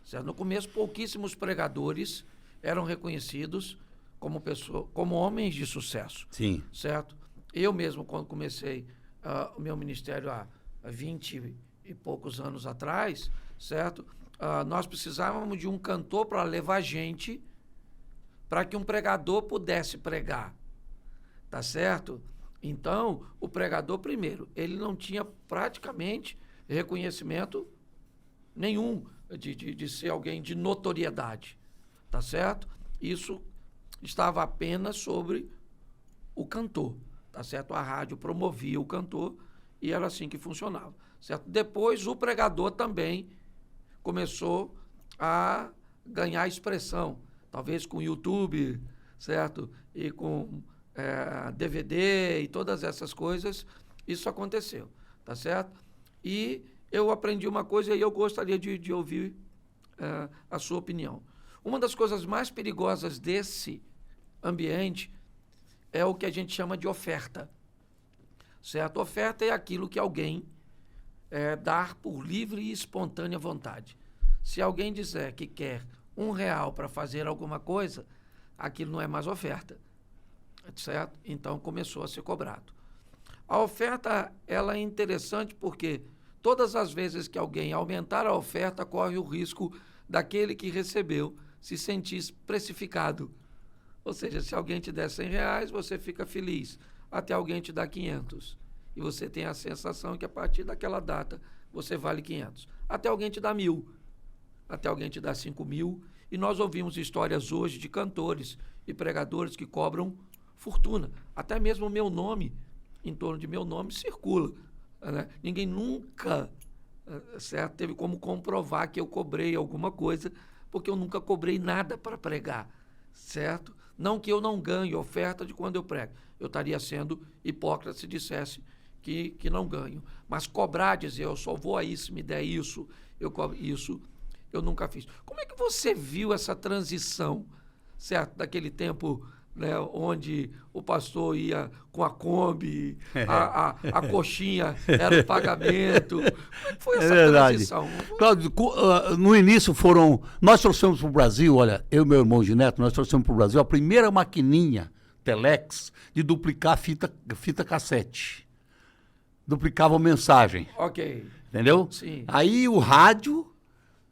Certo? No começo, pouquíssimos pregadores eram reconhecidos como homens de sucesso. Sim. Certo? Eu mesmo, quando comecei o meu ministério há 20 e poucos anos atrás, certo? Nós precisávamos de um cantor para levar gente para que um pregador pudesse pregar. Tá certo? Então, o pregador, primeiro, ele não tinha praticamente reconhecimento nenhum de ser alguém de notoriedade, tá certo? Isso estava apenas sobre o cantor, tá certo? A rádio promovia o cantor e era assim que funcionava, certo? Depois, o pregador também começou a ganhar expressão, talvez com o YouTube, certo? E com DVD e todas essas coisas, isso aconteceu, tá certo? E eu aprendi uma coisa e eu gostaria de ouvir a sua opinião. Uma das coisas mais perigosas desse ambiente é o que a gente chama de oferta, certo? Oferta é aquilo que alguém dá por livre e espontânea vontade. Se alguém disser que quer R$1 para fazer alguma coisa, aquilo não é mais oferta. Certo? Então começou a ser cobrado. A oferta, ela é interessante porque todas as vezes que alguém aumentar a oferta, corre o risco daquele que recebeu se sentir precificado. Ou seja, se alguém te der R$100, você fica feliz. Até alguém te dá 500. E você tem a sensação que a partir daquela data você vale 500. Até alguém te dá 1.000. Até alguém te dá 5.000. E nós ouvimos histórias hoje de cantores e pregadores que cobram fortuna. Até mesmo o meu nome, em torno de meu nome, circula. Né? Ninguém nunca certo, teve como comprovar que eu cobrei alguma coisa, porque eu nunca cobrei nada para pregar. Certo? Não que eu não ganhe oferta de quando eu prego. Eu estaria sendo hipócrita se dissesse que não ganho. Mas cobrar, dizer, eu só vou aí se me der isso, eu cobro isso, eu nunca fiz. Como é que você viu essa transição, certo? Daquele tempo, né, onde o pastor ia com a Kombi, a coxinha era o pagamento. Como é que foi essa transição? Cláudio, no início nós trouxemos para o Brasil, olha, eu e meu irmão Gineto, nós trouxemos para o Brasil a primeira maquininha Telex de duplicar fita cassete. Duplicava mensagem. Ok. Entendeu? Sim. Aí o rádio,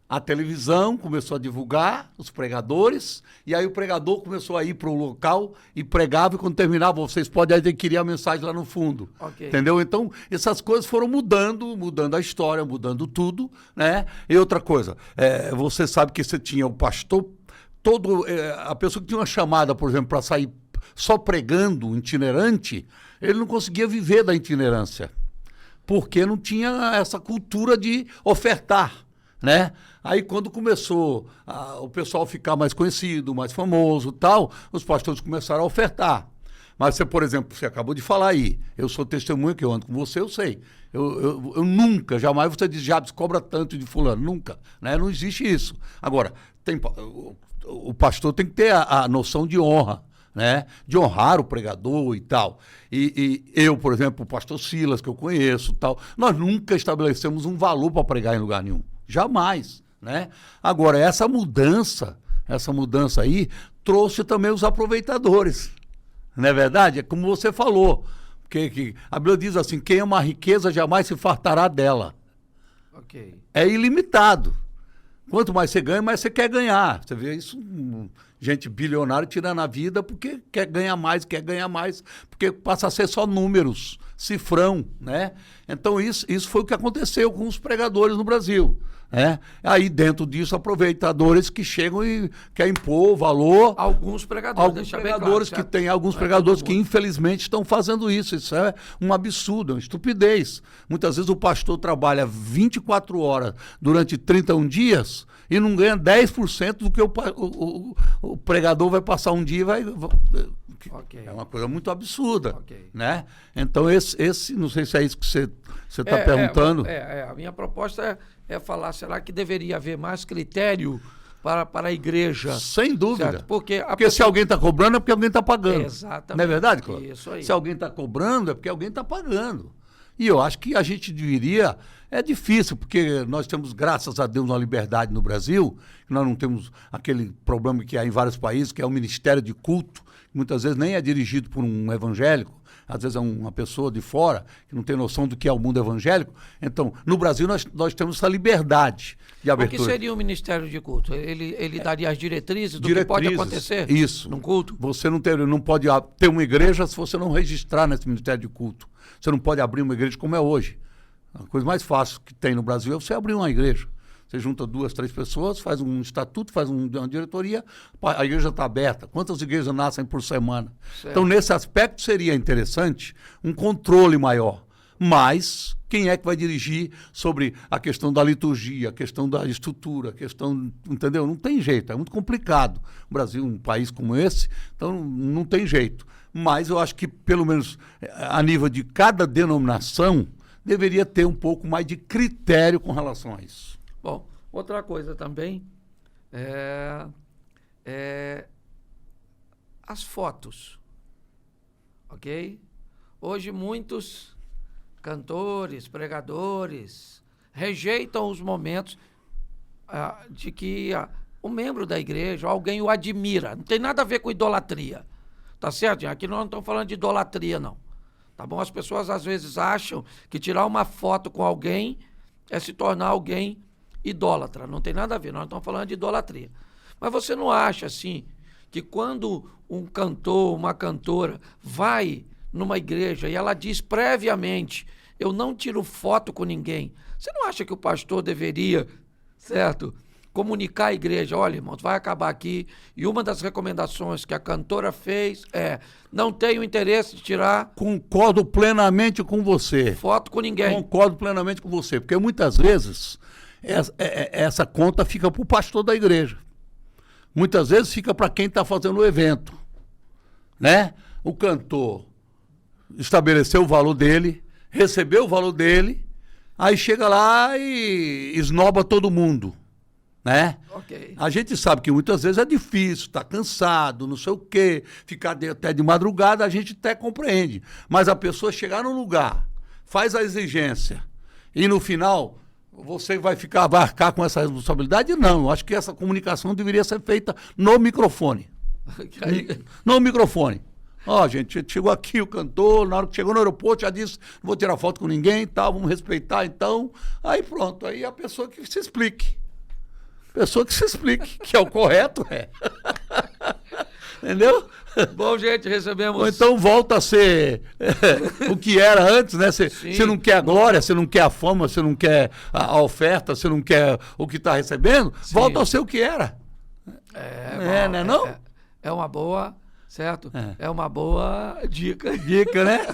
a televisão começou a divulgar os pregadores, e aí o pregador começou a ir para o local e pregava, e quando terminava, vocês podem adquirir a mensagem lá no fundo. Okay. Entendeu? Então, essas coisas foram mudando a história, mudando tudo, né? E outra coisa, você sabe que você tinha o pastor, a pessoa que tinha uma chamada, por exemplo, para sair só pregando, itinerante, ele não conseguia viver da itinerância, porque não tinha essa cultura de ofertar, né? Aí quando começou o pessoal ficar mais conhecido, mais famoso e tal, os pastores começaram a ofertar. Mas você, por exemplo, você acabou de falar aí, eu sou testemunha que eu ando com você, eu sei. Eu nunca, jamais você diz, Jabes, cobra tanto de fulano, nunca, né? Não existe isso. Agora, o pastor tem que ter a noção de honra, né? De honrar o pregador e tal. E eu, por exemplo, o pastor Silas, que eu conheço, tal, nós nunca estabelecemos um valor para pregar em lugar nenhum. Jamais, né? Agora, essa mudança aí trouxe também os aproveitadores. Não é verdade? É como você falou. Que a Bíblia diz assim, quem ama a riqueza jamais se fartará dela. Okay. É ilimitado. Quanto mais você ganha, mais você quer ganhar. Você vê isso, gente bilionária tirando a vida porque quer ganhar mais, porque passa a ser só números, cifrão, né? Então isso foi o que aconteceu com os pregadores no Brasil. Né? Aí dentro disso, aproveitadores que chegam e querem impor valor. Alguns pregadores pregadores que infelizmente estão fazendo isso. Isso é um absurdo, é uma estupidez. Muitas vezes o pastor trabalha 24 horas durante 31 dias e não ganha 10% do que o pregador vai passar um dia e vai... Okay. É uma coisa muito absurda, né? Então esse não sei se é isso que você está perguntando. A minha proposta é falar, será que deveria haver mais critério para a igreja? Sem dúvida. Certo? Porque se alguém está cobrando é porque alguém está pagando. Exatamente. Não é verdade, Cláudio? Isso aí. Se alguém está cobrando é porque alguém está pagando. E eu acho que a gente deveria... É difícil, porque nós temos, graças a Deus, uma liberdade no Brasil, nós não temos aquele problema que há em vários países, que é o Ministério de Culto, que muitas vezes nem é dirigido por um evangélico, às vezes é uma pessoa de fora, que não tem noção do que é o mundo evangélico. Então, no Brasil, nós temos essa liberdade de abertura. O que seria o Ministério de Culto? Ele daria as diretrizes do que pode acontecer num culto? Você não pode ter uma igreja se você não registrar nesse Ministério de Culto. Você não pode abrir uma igreja como é hoje. A coisa mais fácil que tem no Brasil é você abrir uma igreja. Você junta 2, 3 pessoas, faz um estatuto, faz uma diretoria, a igreja está aberta. Quantas igrejas nascem por semana? Certo. Então, nesse aspecto, seria interessante um controle maior. Mas quem é que vai dirigir sobre a questão da liturgia, a questão da estrutura, a questão... Entendeu? Não tem jeito, é muito complicado. O Brasil, um país como esse, então não tem jeito. Mas eu acho que, pelo menos a nível de cada denominação, deveria ter um pouco mais de critério com relação a isso. Bom, outra coisa também é as fotos, ok? Hoje muitos cantores, pregadores rejeitam os momentos de que o membro da igreja, alguém o admira. Não tem nada a ver com idolatria, tá certo? Aqui nós não estamos falando de idolatria, não. Tá bom? As pessoas às vezes acham que tirar uma foto com alguém é se tornar alguém idólatra. Não tem nada a ver, nós não estamos falando de idolatria. Mas você não acha, assim, que quando um cantor, uma cantora vai numa igreja e ela diz previamente, eu não tiro foto com ninguém, você não acha que o pastor deveria, certo, comunicar à igreja, olha, irmãos, vai acabar aqui, e uma das recomendações que a cantora fez é, não tenho interesse de tirar... Concordo plenamente com você. Foto com ninguém. Concordo plenamente com você, porque muitas vezes essa conta fica para o pastor da igreja. Muitas vezes fica para quem está fazendo o evento, né? O cantor estabeleceu o valor dele, recebeu o valor dele, aí chega lá e esnoba todo mundo. Né? Okay. A gente sabe que muitas vezes é difícil, está cansado, não sei o quê, ficar até de madrugada, a gente até compreende. Mas a pessoa chegar num lugar, faz a exigência e no final você vai arcar com essa responsabilidade? Não, eu acho que essa comunicação deveria ser feita no microfone. No microfone. Ó, gente, chegou aqui o cantor, na hora que chegou no aeroporto já disse, não vou tirar foto com ninguém e tal, vamos respeitar então. Aí pronto, aí a pessoa que se explique. Pessoa que se explique, que é o correto, Entendeu? Bom, gente, recebemos... Ou então volta a ser o que era antes, né? Você não quer a glória, você não quer a fama, você não quer a oferta, você não quer o que está recebendo, sim, volta a ser o que era. É uma boa, certo? É uma boa dica. Dica, né?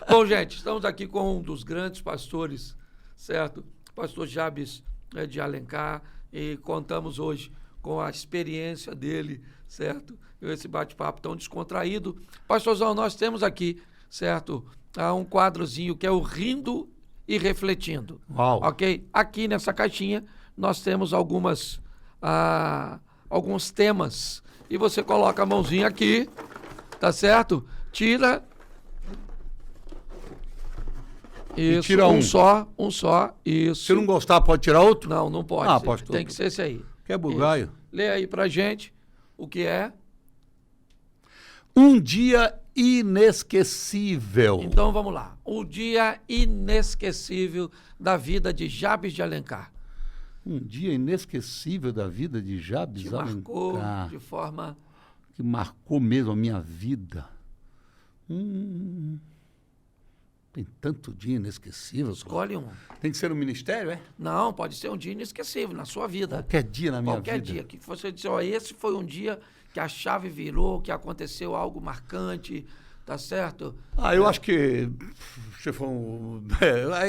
Bom, gente, estamos aqui com um dos grandes pastores, certo? Pastor Jabes de Alencar, e contamos hoje com a experiência dele, certo? Esse bate-papo tão descontraído. Pastorzão, nós temos aqui, certo, um quadrozinho que é o Rindo e Refletindo. Uau. Ok? Aqui nessa caixinha nós temos alguns temas. E você coloca a mãozinha aqui, tá certo? Tira. Isso, tira um só, isso. Se não gostar, pode tirar outro? Não, não pode. Ah, pastor. Tem que ser esse aí. Que é bugaio. Isso. Lê aí pra gente o que é. Um dia inesquecível. Então vamos lá. O dia inesquecível da vida de Jabes de Alencar. Um dia inesquecível da vida de Jabes Que de marcou Alencar. de forma... Que marcou mesmo a minha vida. Tem tanto dia inesquecível. Escolhe um. Tem que ser no ministério, é? Não, pode ser um dia inesquecível na sua vida. Qualquer dia na minha Qualquer vida. dia. Que você diz, ó, esse foi um dia que a chave virou, que aconteceu algo marcante, tá certo? Eu acho que...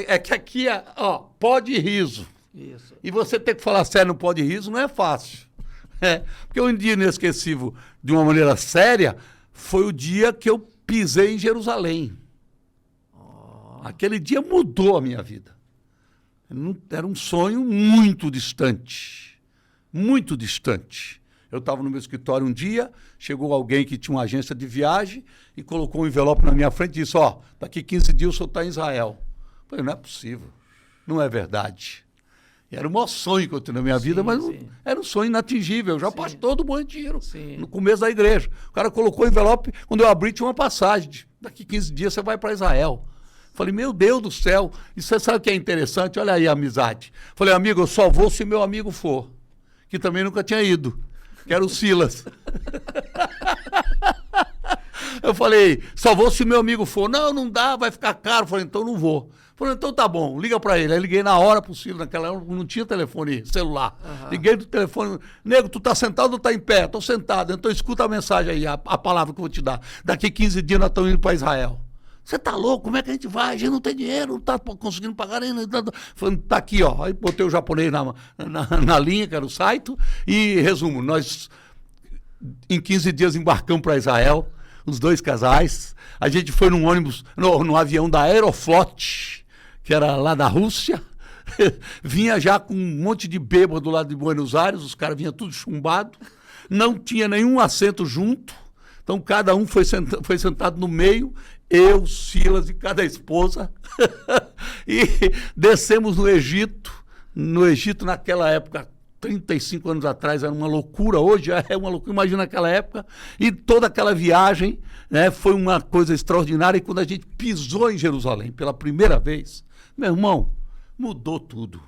É que aqui, pó de riso. Isso. E você ter que falar sério no pó de riso não é fácil. Porque um dia inesquecível, de uma maneira séria, foi o dia que eu pisei em Jerusalém. Aquele dia mudou a minha vida. Era um sonho muito distante. Muito distante. Eu estava no meu escritório um dia, chegou alguém que tinha uma agência de viagem e colocou um envelope na minha frente e disse, daqui 15 dias o senhor está em Israel. Eu falei, não é possível. Não é verdade. Era o maior sonho que eu tinha na minha vida, mas era um sonho inatingível. Eu já pastor do Bom Retiro, no começo da igreja. O cara colocou o envelope, quando eu abri tinha uma passagem. Daqui 15 dias você vai para Israel. Falei, meu Deus do céu, e você sabe o que é interessante? Olha aí a amizade. Falei, amigo, eu só vou se meu amigo for. Que também nunca tinha ido. Que era o Silas. Eu falei, só vou se meu amigo for. Não dá, vai ficar caro. Falei, então não vou. Falei, então tá bom, liga pra ele. Aí liguei na hora pro Silas, naquela hora não tinha telefone celular. Liguei do telefone, nego, tu tá sentado ou tá em pé? Tô sentado, então escuta a mensagem aí, a palavra que eu vou te dar. Daqui 15 dias nós estamos indo pra Israel. Você tá louco? Como é que a gente vai? A gente não tem dinheiro, não tá conseguindo pagar ainda. Falei, tá aqui, ó. Aí botei o japonês na linha, que era o site, e resumo, nós em 15 dias embarcamos para Israel, os dois casais. A gente foi num ônibus, no avião da Aeroflot, que era lá da Rússia. Vinha já com um monte de bêbado do lado de Buenos Aires, os caras vinham tudo chumbado. Não tinha nenhum assento junto. Então, cada um foi sentado no meio, eu, Silas e cada esposa. E descemos no Egito. No Egito, naquela época, 35 anos atrás, era uma loucura. Hoje é uma loucura, imagina naquela época. E toda aquela viagem, né, foi uma coisa extraordinária. E quando a gente pisou em Jerusalém pela primeira vez, meu irmão, mudou tudo.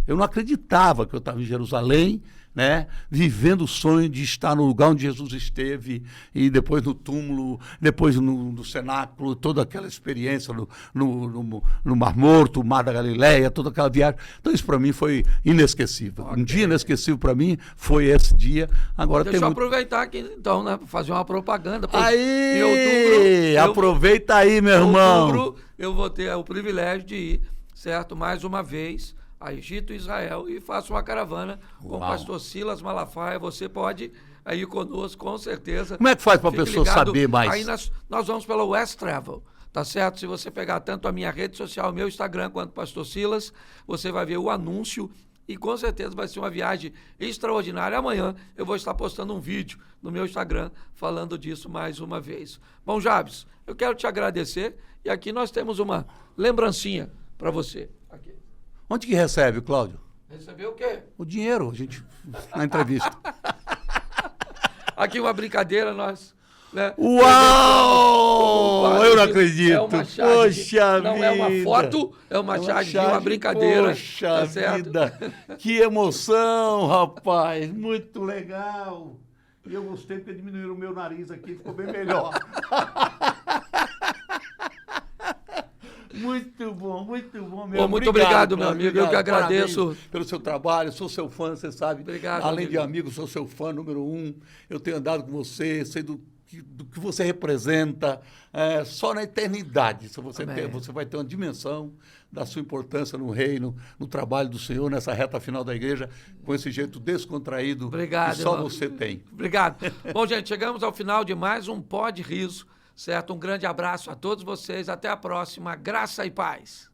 Eu não acreditava que eu estava em Jerusalém, né, vivendo o sonho de estar no lugar onde Jesus esteve, e depois no túmulo, depois no cenáculo, toda aquela experiência no Mar Morto, o Mar da Galileia, toda aquela viagem. Então isso para mim foi inesquecível. Okay. Um dia inesquecível para mim foi esse dia. Agora deixa eu aproveitar aqui então, né, fazer uma propaganda. Aí, em outubro, aproveita aí, meu irmão. Em outubro eu vou ter o privilégio de ir, certo, mais uma vez a Egito e Israel, e faço uma caravana com o pastor Silas Malafaia. Você pode ir conosco, com certeza. Como é que faz para a pessoa saber mais? Aí nós vamos pela West Travel, tá certo? Se você pegar tanto a minha rede social, meu Instagram, quanto o pastor Silas, você vai ver o anúncio e com certeza vai ser uma viagem extraordinária. Amanhã eu vou estar postando um vídeo no meu Instagram falando disso mais uma vez. Bom, Jabes, eu quero te agradecer e aqui nós temos uma lembrancinha para você. Aqui. Onde que recebe, Cláudio? Recebeu o quê? O dinheiro, a gente, na entrevista. Aqui uma brincadeira, nós... Né? Uau! Eu não acredito. É uma charge, poxa não vida. É uma foto, é uma charge de uma brincadeira. Poxa tá certo? vida. Que emoção, rapaz. Muito legal. E eu gostei porque diminuíram o meu nariz aqui, ficou bem melhor. Muito bom, meu. Muito obrigado, meu amigo. Obrigado. Eu que agradeço. Parabéns pelo seu trabalho, sou seu fã, você sabe. Obrigado. Além amigo. de amigo, sou seu fã número 1. Eu tenho andado com você, sei do do que você representa, só na eternidade. Você vai ter uma dimensão da sua importância no reino, no trabalho do Senhor, nessa reta final da igreja, com esse jeito descontraído. Obrigado, que só irmão. você tem. Obrigado. Bom, gente, chegamos ao final de mais um Pod Riso, certo? Um grande abraço a todos vocês. Até a próxima. Graça e paz.